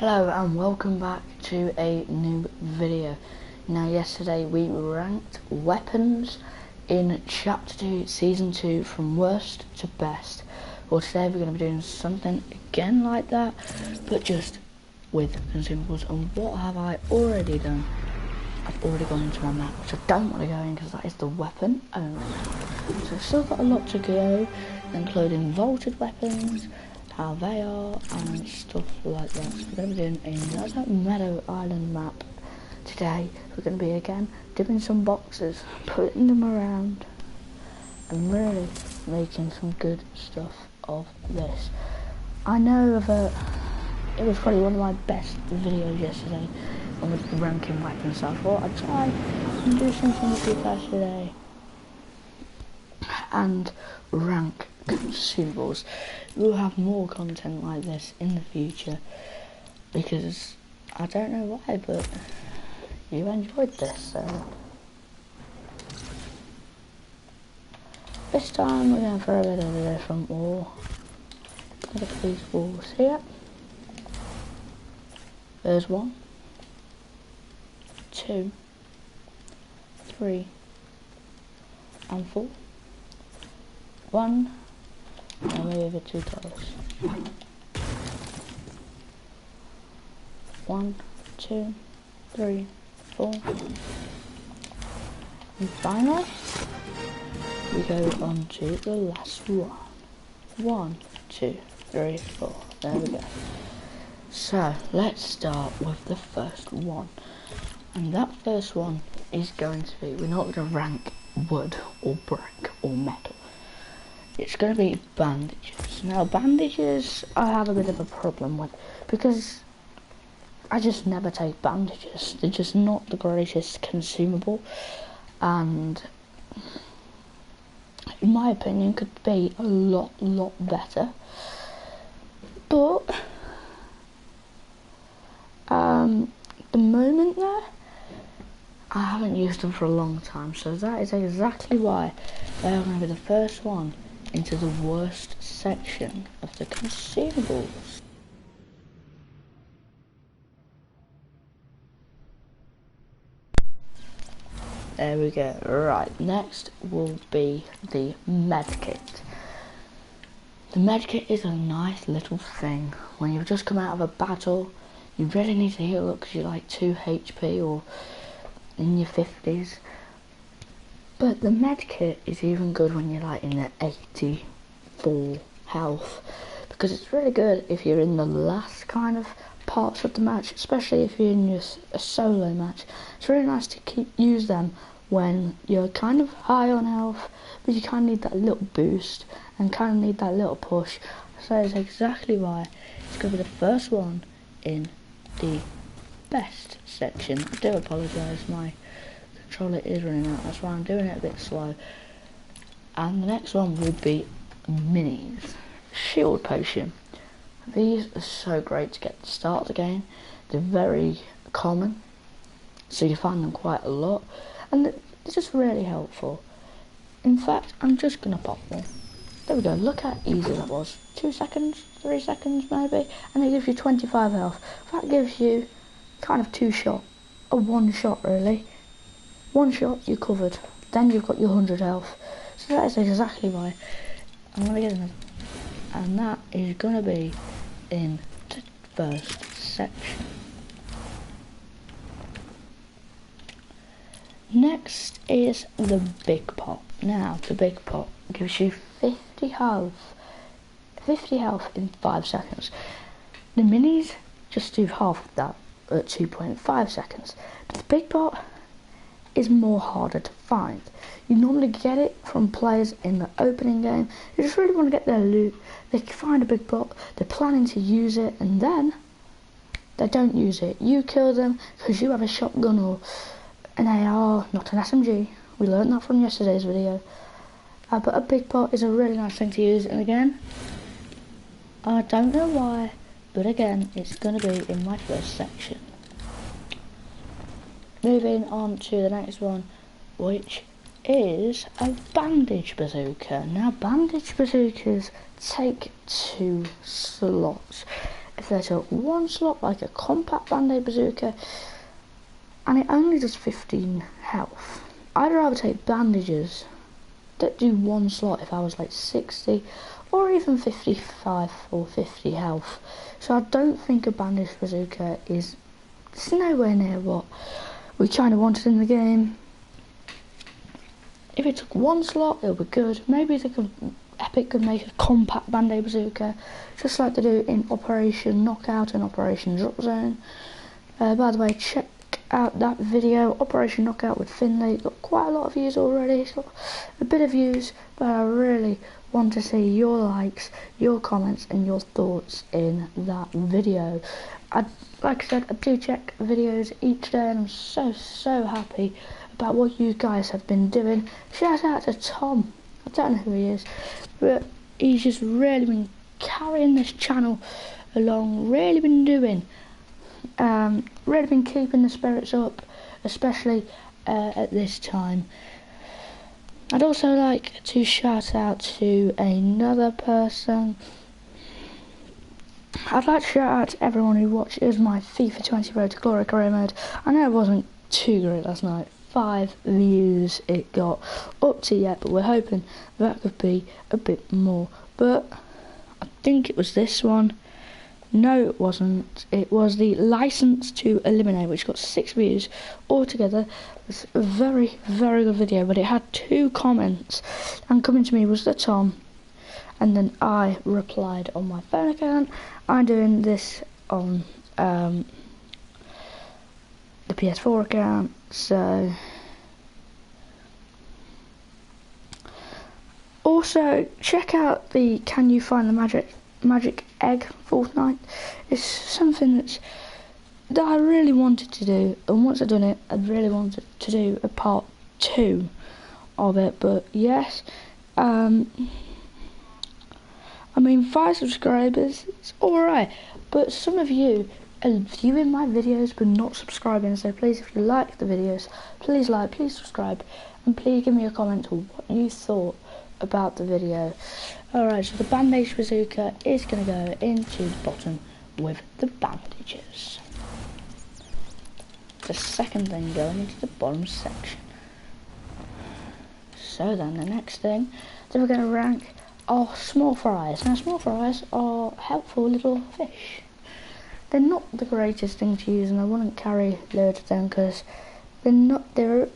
Hello and welcome back to a new video. Now yesterday we ranked weapons in Chapter 2 Season 2 from worst to best. Well, today we're going to be doing something again like that, but just with consumables. And what have I already done? I've already gone into my map, which I don't want to go in because that is the weapon only. So I've still got a lot to go, including vaulted weapons, how they are, and stuff like that. So we're going to be doing another Meadow Island map today. We're going to be again dipping some boxes, putting them around, and really making some good stuff of this. I know that it was probably one of my best videos yesterday on the ranking weapons, so I thought I'd try and do something with you guys today and rank consumables. We'll have more content like this in the future because I don't know why, but you enjoyed this. So this time we're going to throw a bit of a different wall. Look at these walls here. There's 1, 2, 3, and 4. 1. I'll move it too close. 1, 2, 3, 4. And finally, we go on to the last one. 1, 2, 3, 4. There we go. So let's start with the first one. And that first one is going to be, we're not going to rank wood or brick or metal. It's going to be bandages. Now bandages I have a bit of a problem with because I just never take bandages. They're just not the greatest consumable, and in my opinion could be a lot better. But the moment there, I haven't used them for a long time, so that is exactly why they are going to be the first one into the worst section of the consumables. There we go. Right, next will be the medkit. The medkit is a nice little thing. When you've just come out of a battle, you really need to heal up because you're like 2 HP or in your 50s. But the medkit is even good when you're like in the 84 health, because it's really good if you're in the last kind of parts of the match, especially if you're in a solo match. It's really nice to use them when you're kind of high on health, but you kind of need that little boost and kind of need that little push. So it's exactly why it's going to be the first one in the best section. I do apologise, my controller is running out, that's why I'm doing it a bit slow. And the next one will be minis. Shield potion. These are so great to get to start the game. They're very common, so you find them quite a lot, and they're just really helpful. In fact, I'm just gonna pop one. There we go, look how easy that was. 2 seconds, 3 seconds maybe, and it gives you 25 health. That gives you kind of 2 shot, or 1 shot really. 1 shot, you're covered. Then you've got your 100 health. So that is exactly why I'm going to get another. And that is going to be in the first section. Next is the big pot. Now, the big pot gives you 50 health in 5 seconds. The minis just do half of that at 2.5 seconds. But the big pot is more harder to find. You normally get it from players in the opening game who just really want to get their loot. They find a big pot, they're planning to use it, and then they don't use it. You kill them because you have a shotgun or an AR, not an SMG. We learned that from yesterday's video. But a big pot is a really nice thing to use, and again, I don't know why, but again, it's going to be in my first section. Moving on to the next one, which is a bandage bazooka. Now, bandage bazookas take 2 slots. if they took one slot, like a compact Bandage bazooka, and it only does 15 health. I'd rather take bandages that do one slot if I was like 60 or even 55 or 50 health. So I don't think a bandage bazooka is nowhere near what we kind of wanted in the game. If it took one slot, it would be good. Maybe Epic could make a compact Bandage bazooka, just like they do in Operation Knockout and Operation Drop Zone. By the way, check out that video, Operation Knockout with Finlay. Got quite a lot of views already. It's got a bit of views, but I really want to see your likes, your comments, and your thoughts in that video. Like I said, I do check videos each day, and I'm so happy about what you guys have been doing. Shout out to Tom. I don't know who he is, but he's just really been carrying this channel along, really been doing, really been keeping the spirits up, especially at this time. I'd also like to shout out to another person. I'd like to shout out to everyone who watches my FIFA 20 Road to Glory career mode. I know it wasn't too great last night. 5 views it got up to yet, but we're hoping that could be a bit more. But I think it was this one. No, it wasn't. It was the License to Eliminate, which got 6 views altogether. It's a very good video, but it had 2 comments, and coming to me was the Tom, and then I replied on my phone account. I'm doing this on the PS4 account, so also check out the Can You Find the Magic Egg Fortnite. It's something that I really wanted to do, and once I've done it, I really wanted to do a part 2 of it. But yes, I mean, 5 subscribers, it's alright, but some of you are viewing my videos but not subscribing, so please, if you like the videos, please like, please subscribe, and please give me a comment on what you thought about the video. Alright, so the Bandage bazooka is going to go into the bottom with the bandages. The second thing going into the bottom section. So then the next thing that we're going to rank are small fries. Now small fries are helpful little fish. They're not the greatest thing to use, and I wouldn't carry loads of them because they're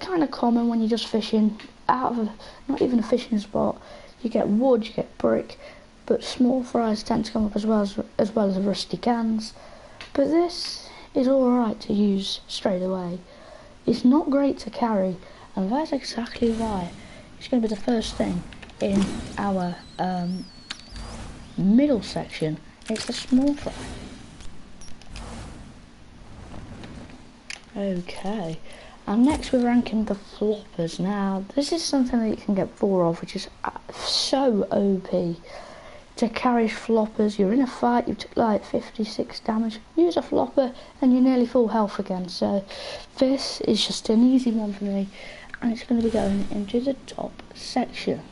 kind of common when you're just fishing out of not even a fishing spot. You get wood, you get brick, but small fries tend to come up as well as rusty cans. But this is alright to use straight away. It's not great to carry, and that's exactly why it's going to be the first thing in our middle section. It's the small fry. Okay, and next we're ranking the floppers. Now this is something that you can get 4 of, which is so OP. To carry floppers, you're in a fight, you took like 56 damage, use a flopper and you're nearly full health again. So this is just an easy one for me, and it's going to be going into the top section.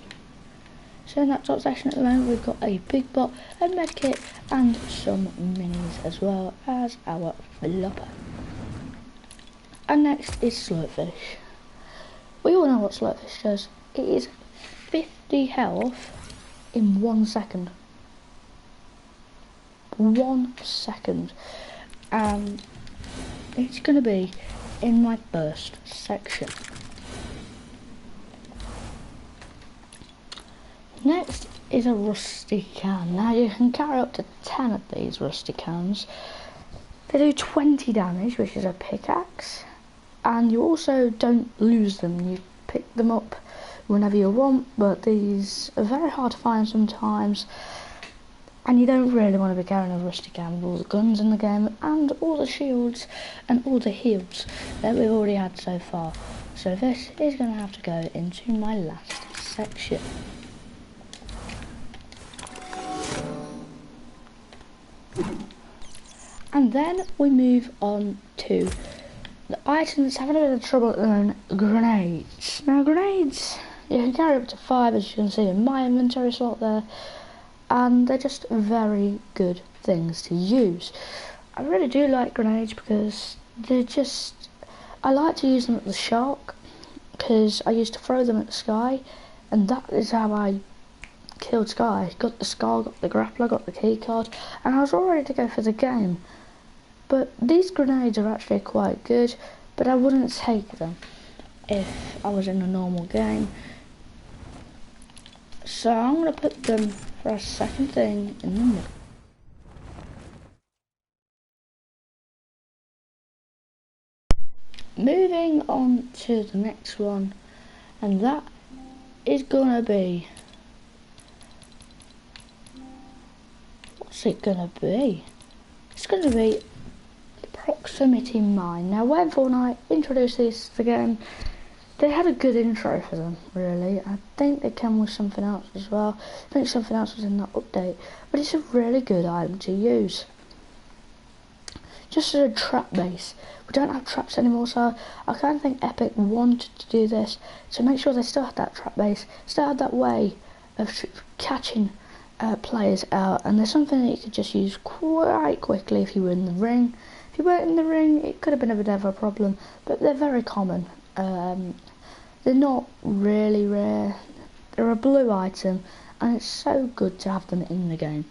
So in that top section at the moment we've got a big bot, a medkit, and some minis as well as our flopper. And next is slurpfish. We all know what slurpfish does. It is 50 health in 1 second. 1 second. It's going to be in my first section. Next is a rusty can. Now you can carry up to 10 of these rusty cans. They do 20 damage, which is a pickaxe, and you also don't lose them. You pick them up whenever you want, but these are very hard to find sometimes, and you don't really want to be carrying a rusty can with all the guns in the game and all the shields and all the heals that we've already had so far. So this is going to have to go into my last section. And then we move on to the items having a bit of trouble at the moment, grenades. Now grenades, you can carry up to 5, as you can see in my inventory slot there. and they're just very good things to use. I really do like grenades because I like to use them at the shark, because I used to throw them at the Sky, and that is how I killed Sky. Got the Scar, got the Grappler, got the key card, and I was all ready to go for the game. But these grenades are actually quite good, but I wouldn't take them if I was in a normal game. So I'm going to put them for a second thing in the middle. Moving on to the next one, and that is gonna be, what's it gonna be? It's gonna be proximity mine. Now when Fortnite introduced this to the game, they had a good intro for them, really. I think they came with something else as well. I think something else was in that update, but it's a really good item to use. Just as a trap base. We don't have traps anymore, so I kind of think Epic wanted to do this to make sure they still had that trap base, still had that way of catching players out, and there's something that you could just use quite quickly if you were in the ring. If you weren't in the ring, it could have been a bit of a problem, but they're very common. They're not really rare. They're a blue item, and it's so good to have them in the game.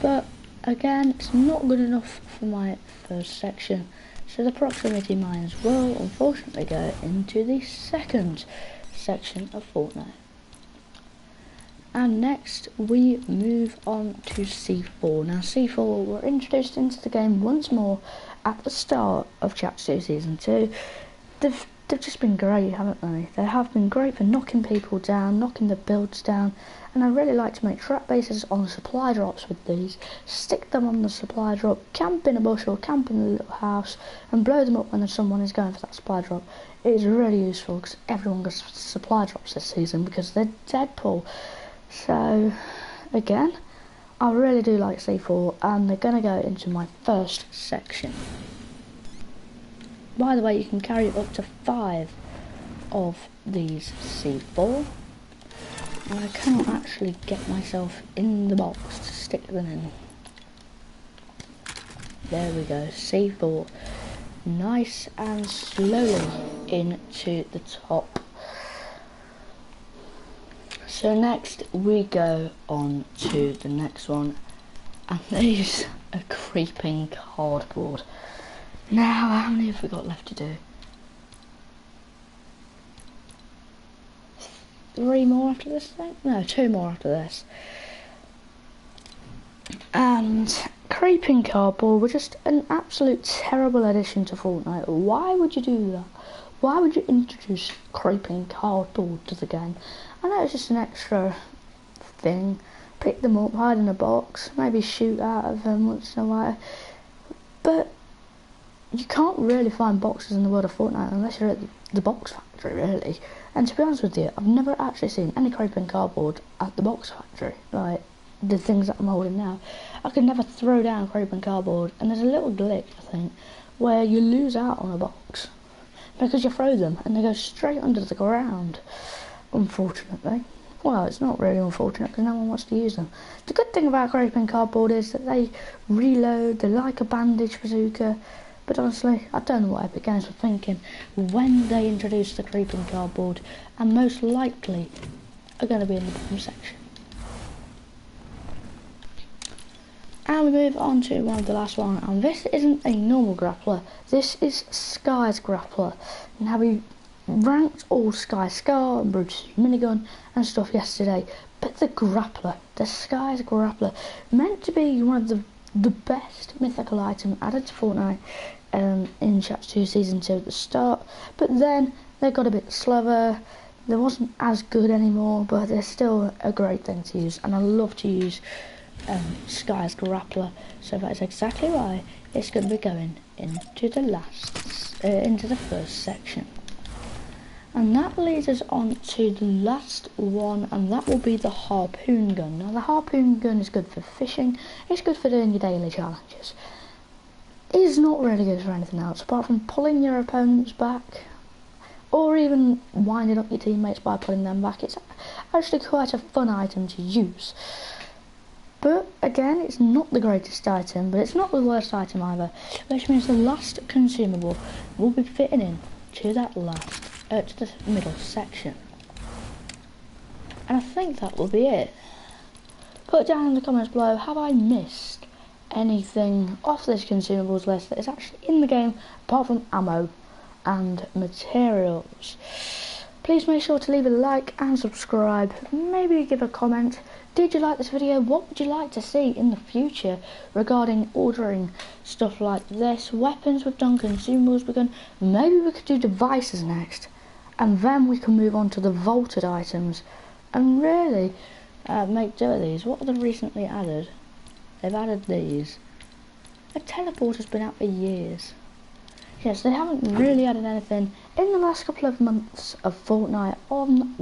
But again, it's not good enough for my first section, so the proximity mines will unfortunately go into the second section of Fortnite. And next we move on to C4. Now C4 were introduced into the game once more at the start of Chapter 2 Season 2. They've just been great, haven't they? They have been great for knocking people down, knocking the builds down, and I really like to make trap bases on supply drops with these, stick them on the supply drop, camp in a bush or camp in a little house, and blow them up when someone is going for that supply drop. It is really useful because everyone gets supply drops this season because they're Deadpool. So, again, I really do like C4, and they're going to go into my first section. By the way, you can carry up to 5 of these C4. And I cannot actually get myself in the box to stick them in. There we go, C4. Nice and slowly into the top. So next we go on to the next one. And these are creeping cardboard. Now, how many have we got left to do? 3 more after this thing? No, 2 more after this. And creeping cardboard were just an absolute terrible addition to Fortnite. Why would you do that? Why would you introduce creeping cardboard to the game? I know it's just an extra thing. Pick them up, hide in a box, maybe shoot out of them once in a while. But you can't really find boxes in the world of Fortnite unless you're at the box factory, really. And to be honest with you, I've never actually seen any creeping cardboard at the box factory, like the things that I'm holding now. I could never throw down creeping cardboard, and there's a little glitch, I think, where you lose out on a box because you throw them and they go straight under the ground, unfortunately. Well, it's not really unfortunate because no one wants to use them. The good thing about creeping cardboard is that they reload, they're like a bandage bazooka. But honestly, I don't know what Epic Games were thinking when they introduced the creeping cardboard, and most likely are going to be in the bottom section. And we move on to one of the last one, and this isn't a normal grappler, this is Sky's grappler. Now we ranked all Sky's Scar and Brutus' minigun and stuff yesterday, but the grappler, the Sky's grappler, meant to be one of the best mythical item added to Fortnite in Chapter 2 Season 2 at the start, but then they got a bit slower, they wasn't as good anymore, but they're still a great thing to use, and I love to use Sky's Grappler, so that is exactly why it's going to be going into the first section. And that leads us on to the last one, and that will be the harpoon gun. Now the harpoon gun is good for fishing, it's good for doing your daily challenges. It is not really good for anything else apart from pulling your opponents back, or even winding up your teammates by pulling them back. It's actually quite a fun item to use. But again, it's not the greatest item, but it's not the worst item either, which means the last consumable will be fitting in to that to the middle section. And I think that will be it. Put down in the comments below, have I missed anything off this consumables list that is actually in the game apart from ammo and materials? Please make sure to leave a like and subscribe, maybe give a comment. Did you like this video? What would you like to see in the future regarding ordering stuff like this? Weapons we've done, consumables we've done, maybe we could do devices next, and then we can move on to the vaulted items and really make do of these. What have they recently added? They've added these. A teleporter's been out for years. Yes, they haven't really added anything in the last couple of months of Fortnite on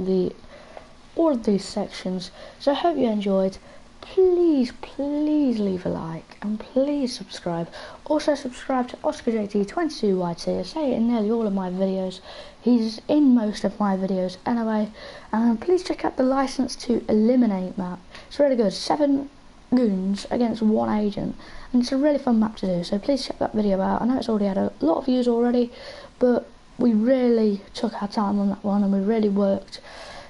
all of these sections. So I hope you enjoyed. Please leave a like and please subscribe. Also subscribe to OscarJT22YT. I say it in nearly all of my videos. He's in most of my videos anyway. And please check out the License to Eliminate map. It's really good. 7 goons against 1 agent, and it's a really fun map to do, so please check that video out. I know it's already had a lot of views already, but we really took our time on that one and we really worked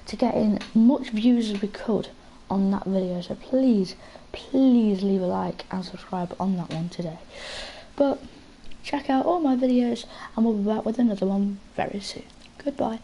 to get in much views as we could on that video, so please leave a like and subscribe on that one today. But check out all my videos and we'll be back with another one very soon. Goodbye.